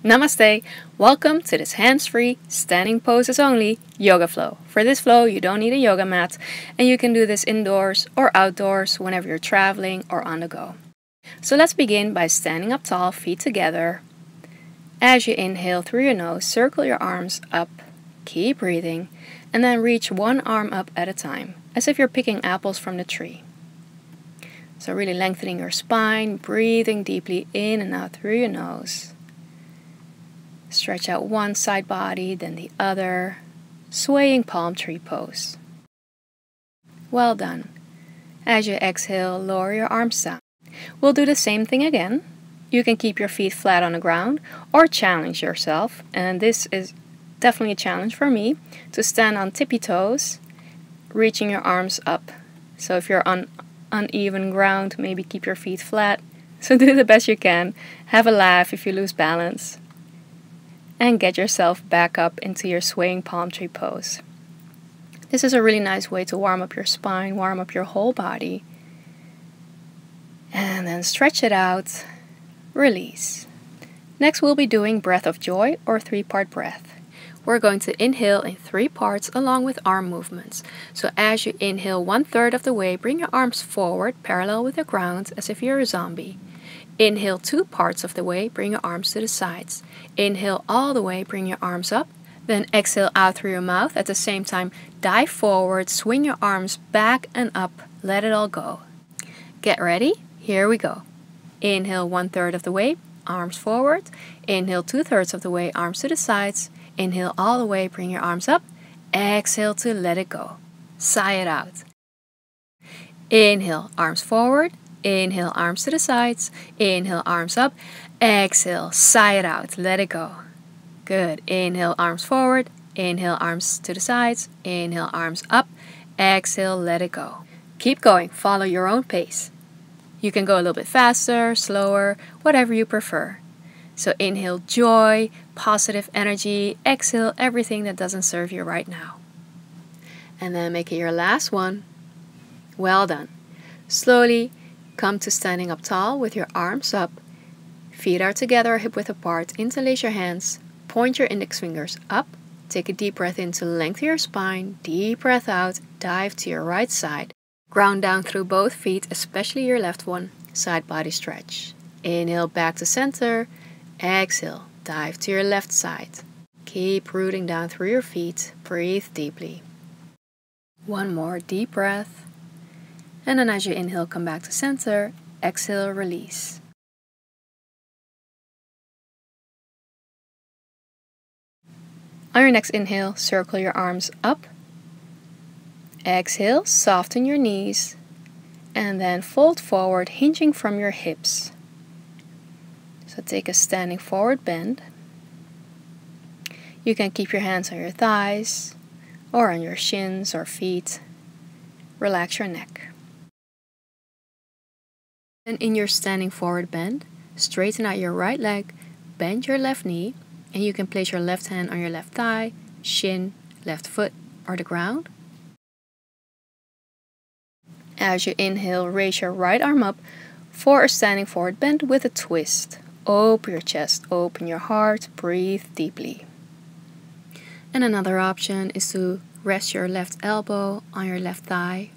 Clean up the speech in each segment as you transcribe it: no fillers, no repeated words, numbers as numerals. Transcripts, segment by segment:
Namaste! Welcome to this hands-free, standing poses only yoga flow. For this flow, you don't need a yoga mat, and you can do this indoors or outdoors whenever you're traveling or on the go. So let's begin by standing up tall, feet together. As you inhale through your nose, circle your arms up, keep breathing, and then reach one arm up at a time, as if you're picking apples from the tree. So really lengthening your spine, breathing deeply in and out through your nose. Stretch out one side body, then the other, swaying palm tree pose. Well done. As you exhale, lower your arms down. We'll do the same thing again. You can keep your feet flat on the ground or challenge yourself, and this is definitely a challenge for me, to stand on tippy toes, reaching your arms up. So if you're on uneven ground, maybe keep your feet flat. So do the best you can. Have a laugh if you lose balance. And get yourself back up into your swaying palm tree pose. This is a really nice way to warm up your spine, warm up your whole body. And then stretch it out, release. Next we'll be doing breath of joy or 3-part breath. We're going to inhale in 3 parts along with arm movements. So as you inhale 1/3 of the way, bring your arms forward parallel with the ground as if you're a zombie. Inhale 2 parts of the way, bring your arms to the sides. Inhale all the way, bring your arms up. Then exhale out through your mouth. At the same time, dive forward, swing your arms back and up. Let it all go. Get ready? Here we go. Inhale 1/3 of the way, arms forward. Inhale 2/3 of the way, arms to the sides. Inhale all the way, bring your arms up. Exhale to let it go. Sigh it out. Inhale, arms forward. Inhale, arms to the sides. Inhale, arms up. Exhale, sigh it out. Let it go. Good. Inhale, arms forward. Inhale, arms to the sides. Inhale, arms up. Exhale, let it go. Keep going. Follow your own pace. You can go a little bit faster, slower, whatever you prefer. So inhale joy, positive energy. Exhale everything that doesn't serve you right now. And then make it your last one. Well done. Slowly come to standing up tall with your arms up. Feet are together, hip width apart. Interlace your hands. Point your index fingers up. Take a deep breath in to lengthen your spine. Deep breath out. Dive to your right side. Ground down through both feet, especially your left one. Side body stretch. Inhale back to center. Exhale. Dive to your left side. Keep rooting down through your feet. Breathe deeply. One more deep breath. And then as you inhale, come back to center. Exhale, release. On your next inhale, circle your arms up. Exhale, soften your knees. And then fold forward, hinging from your hips. So take a standing forward bend. You can keep your hands on your thighs or on your shins or feet. Relax your neck. And in your standing forward bend, straighten out your right leg, bend your left knee, and you can place your left hand on your left thigh, shin, left foot, or the ground. As you inhale, raise your right arm up for a standing forward bend with a twist. Open your chest, open your heart, breathe deeply. And another option is to rest your left elbow on your left thigh.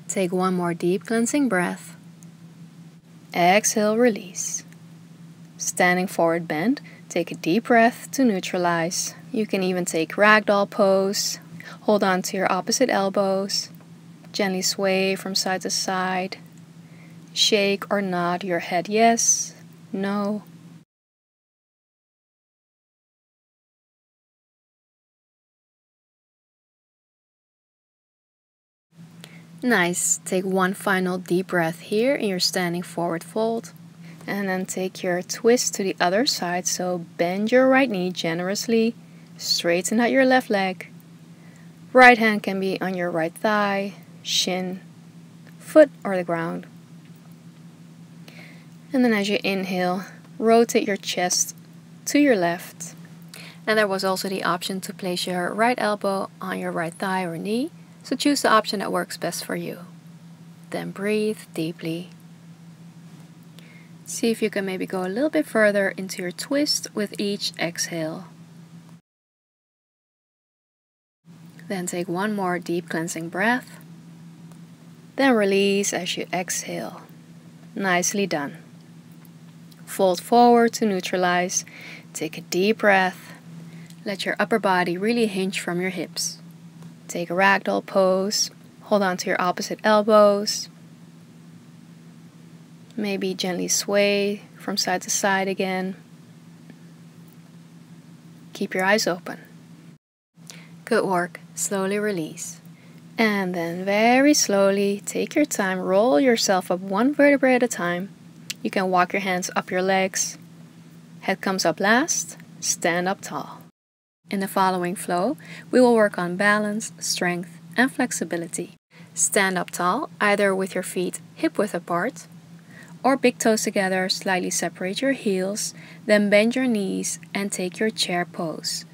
Take one more deep cleansing breath. Exhale, release. Standing forward bend. Take a deep breath to neutralize. You can even take ragdoll pose. Hold on to your opposite elbows. Gently sway from side to side. Shake or nod your head yes, no. Nice. Take one final deep breath here in your standing forward fold. And then take your twist to the other side. So bend your right knee generously. Straighten out your left leg. Right hand can be on your right thigh, shin, foot, or the ground. And then as you inhale, rotate your chest to your left. And there was also the option to place your right elbow on your right thigh or knee. So choose the option that works best for you. Then breathe deeply. See if you can maybe go a little bit further into your twist with each exhale. Then take one more deep cleansing breath. Then release as you exhale. Nicely done. Fold forward to neutralize. Take a deep breath. Let your upper body really hinge from your hips. Take a ragdoll pose. Hold on to your opposite elbows. Maybe gently sway from side to side again. Keep your eyes open. Good work. Slowly release. And then very slowly, take your time, roll yourself up one vertebrae at a time. You can walk your hands up your legs. Head comes up last. Stand up tall. In the following flow, we will work on balance, strength, and flexibility. Stand up tall, either with your feet hip-width apart, or big toes together, slightly separate your heels, then bend your knees and take your chair pose.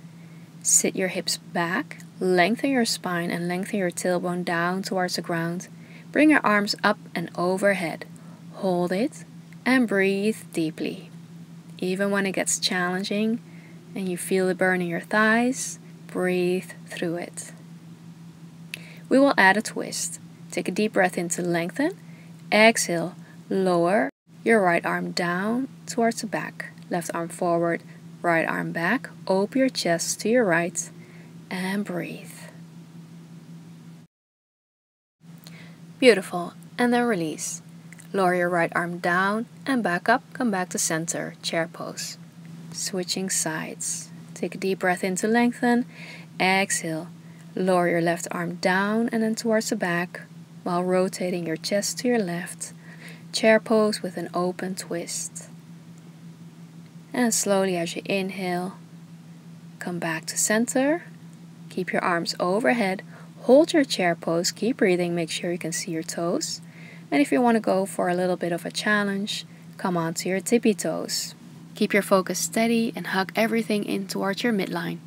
Sit your hips back, lengthen your spine and lengthen your tailbone down towards the ground. Bring your arms up and overhead. Hold it and breathe deeply. Even when it gets challenging and you feel the burn in your thighs, breathe through it. We will add a twist. Take a deep breath in to lengthen. Exhale, lower your right arm down towards the back. Left arm forward, right arm back. Open your chest to your right and breathe. Beautiful. And then release. Lower your right arm down and back up. Come back to center, chair pose. Switching sides. Take a deep breath in to lengthen. Exhale. Lower your left arm down and then towards the back while rotating your chest to your left. Chair pose with an open twist. And slowly as you inhale, come back to center. Keep your arms overhead. Hold your chair pose. Keep breathing. Make sure you can see your toes. And if you want to go for a little bit of a challenge, come onto your tippy toes. Keep your focus steady and hug everything in towards your midline.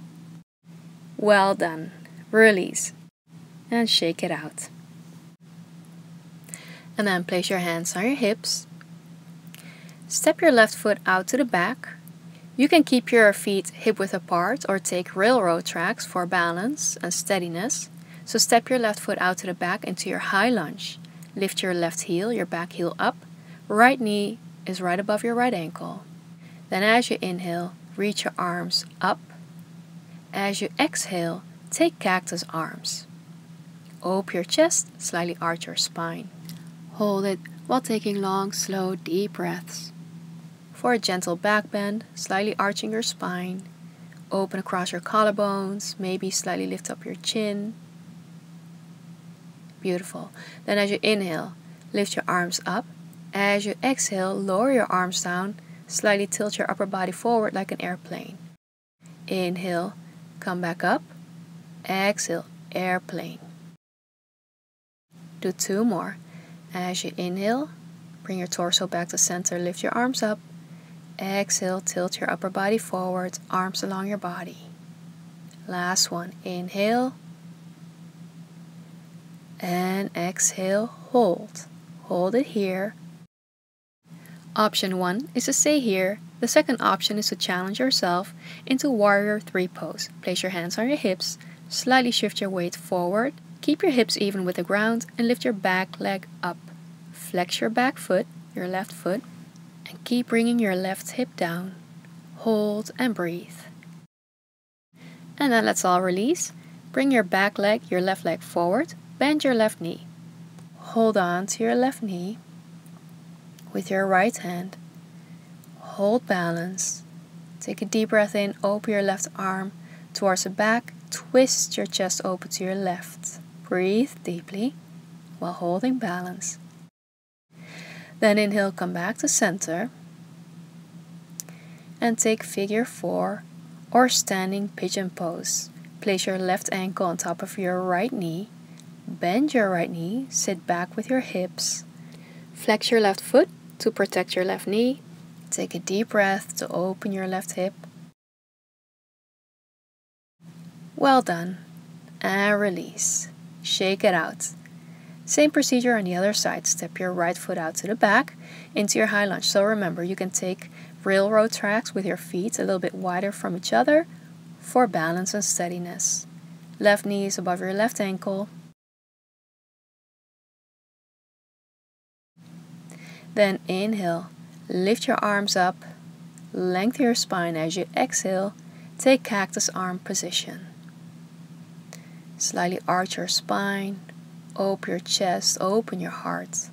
Well done. Release. And shake it out. And then place your hands on your hips. Step your left foot out to the back. You can keep your feet hip-width apart or take railroad tracks for balance and steadiness. So step your left foot out to the back into your high lunge. Lift your left heel, your back heel up. Right knee is right above your right ankle. Then as you inhale, reach your arms up. As you exhale, take cactus arms. Open your chest, slightly arch your spine. Hold it while taking long, slow, deep breaths. For a gentle back bend, slightly arching your spine. Open across your collarbones, maybe slightly lift up your chin. Beautiful. Then as you inhale, lift your arms up. As you exhale, lower your arms down. Slightly tilt your upper body forward like an airplane. Inhale, come back up. Exhale, airplane. Do two more. As you inhale, bring your torso back to center. Lift your arms up. Exhale, tilt your upper body forward, arms along your body. Last one. Inhale. And exhale, hold. Hold it here. Option 1 is to stay here. The second option is to challenge yourself into Warrior 3 pose. Place your hands on your hips, slightly shift your weight forward, keep your hips even with the ground, and lift your back leg up. Flex your back foot, your left foot, and keep bringing your left hip down. Hold and breathe. And then let's all release. Bring your back leg, your left leg forward, bend your left knee. Hold on to your left knee. With your right hand, hold balance. Take a deep breath in, open your left arm towards the back, twist your chest open to your left. Breathe deeply while holding balance. Then inhale, come back to center and take figure 4 or standing pigeon pose. Place your left ankle on top of your right knee, bend your right knee, sit back with your hips, flex your left foot to protect your left knee. Take a deep breath to open your left hip. Well done. And release. Shake it out. Same procedure on the other side. Step your right foot out to the back into your high lunge. So remember, you can take railroad tracks with your feet a little bit wider from each other for balance and steadiness. Left knee is above your left ankle. Then inhale, lift your arms up, lengthen your spine. As you exhale, take cactus arm position. Slightly arch your spine. Open your chest, open your heart.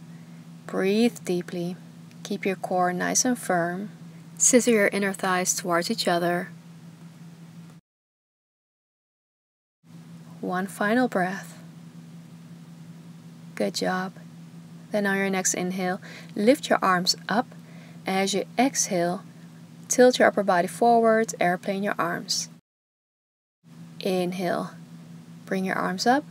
Breathe deeply. Keep your core nice and firm. Scissor your inner thighs towards each other. One final breath. Good job. Then on your next inhale, lift your arms up. As you exhale, tilt your upper body forward, airplane your arms. Inhale, bring your arms up.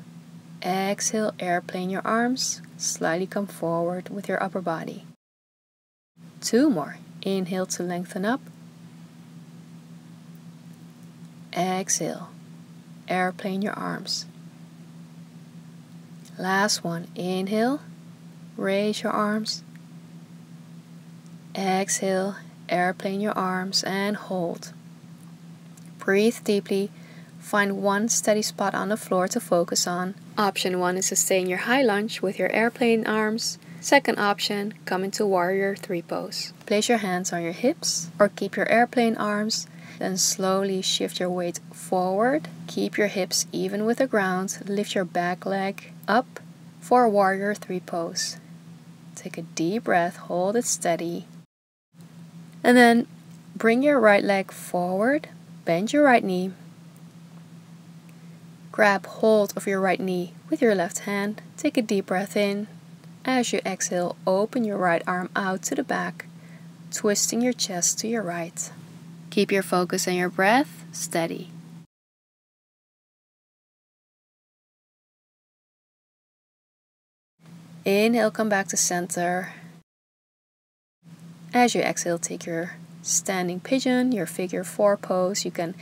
Exhale, airplane your arms. Slightly come forward with your upper body. 2 more. Inhale to lengthen up. Exhale, airplane your arms. Last one. Inhale, raise your arms. Exhale, airplane your arms and hold. Breathe deeply. Find one steady spot on the floor to focus on. Option 1 is to stay in your high lunge with your airplane arms. Second option, come into warrior 3 pose. Place your hands on your hips or keep your airplane arms. Then slowly shift your weight forward. Keep your hips even with the ground. Lift your back leg up for warrior 3 pose. Take a deep breath, hold it steady. And then bring your right leg forward. Bend your right knee. Grab hold of your right knee with your left hand. Take a deep breath in. As you exhale, open your right arm out to the back, twisting your chest to your right. Keep your focus on your breath steady. Inhale, come back to center. As you exhale, take your standing pigeon, your figure 4 pose. You can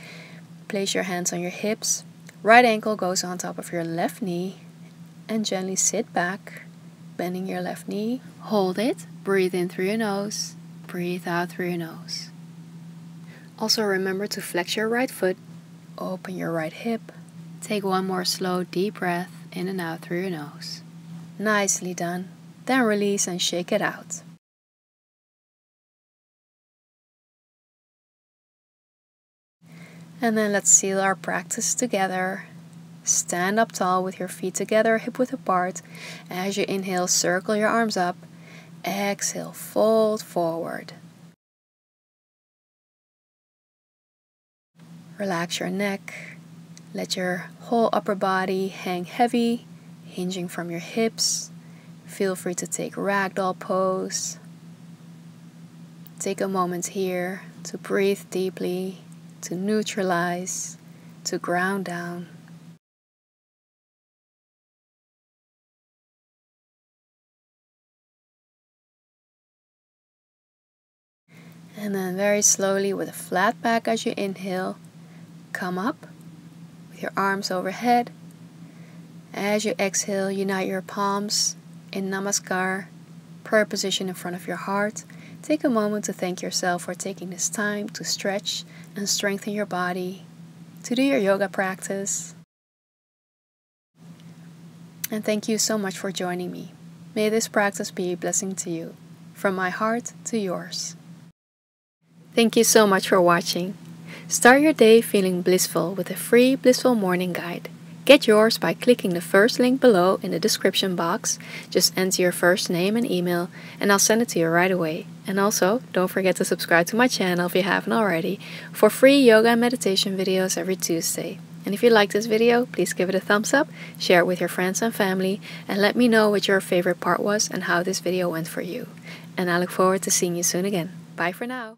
place your hands on your hips. Right ankle goes on top of your left knee and gently sit back, bending your left knee. Hold it. Breathe in through your nose. Breathe out through your nose. Also remember to flex your right foot. Open your right hip. Take one more slow deep breath in and out through your nose. Nicely done. Then release and shake it out. And then let's seal our practice together. Stand up tall with your feet together, hip width apart. As you inhale, circle your arms up. Exhale, fold forward. Relax your neck. Let your whole upper body hang heavy, hinging from your hips. Feel free to take ragdoll pose. Take a moment here to breathe deeply, to neutralize, to ground down. And then very slowly with a flat back as you inhale, come up with your arms overhead. As you exhale, unite your palms in Namaskar, prayer position in front of your heart. Take a moment to thank yourself for taking this time to stretch and strengthen your body, to do your yoga practice. And thank you so much for joining me. May this practice be a blessing to you, from my heart to yours. Thank you so much for watching. Start your day feeling blissful with a free Blissful Morning Guide. Get yours by clicking the first link below in the description box. Just enter your first name and email and I'll send it to you right away. And also, don't forget to subscribe to my channel if you haven't already for free yoga and meditation videos every Tuesday. And if you like this video, please give it a thumbs up, share it with your friends and family, and let me know what your favorite part was and how this video went for you. And I look forward to seeing you soon again. Bye for now.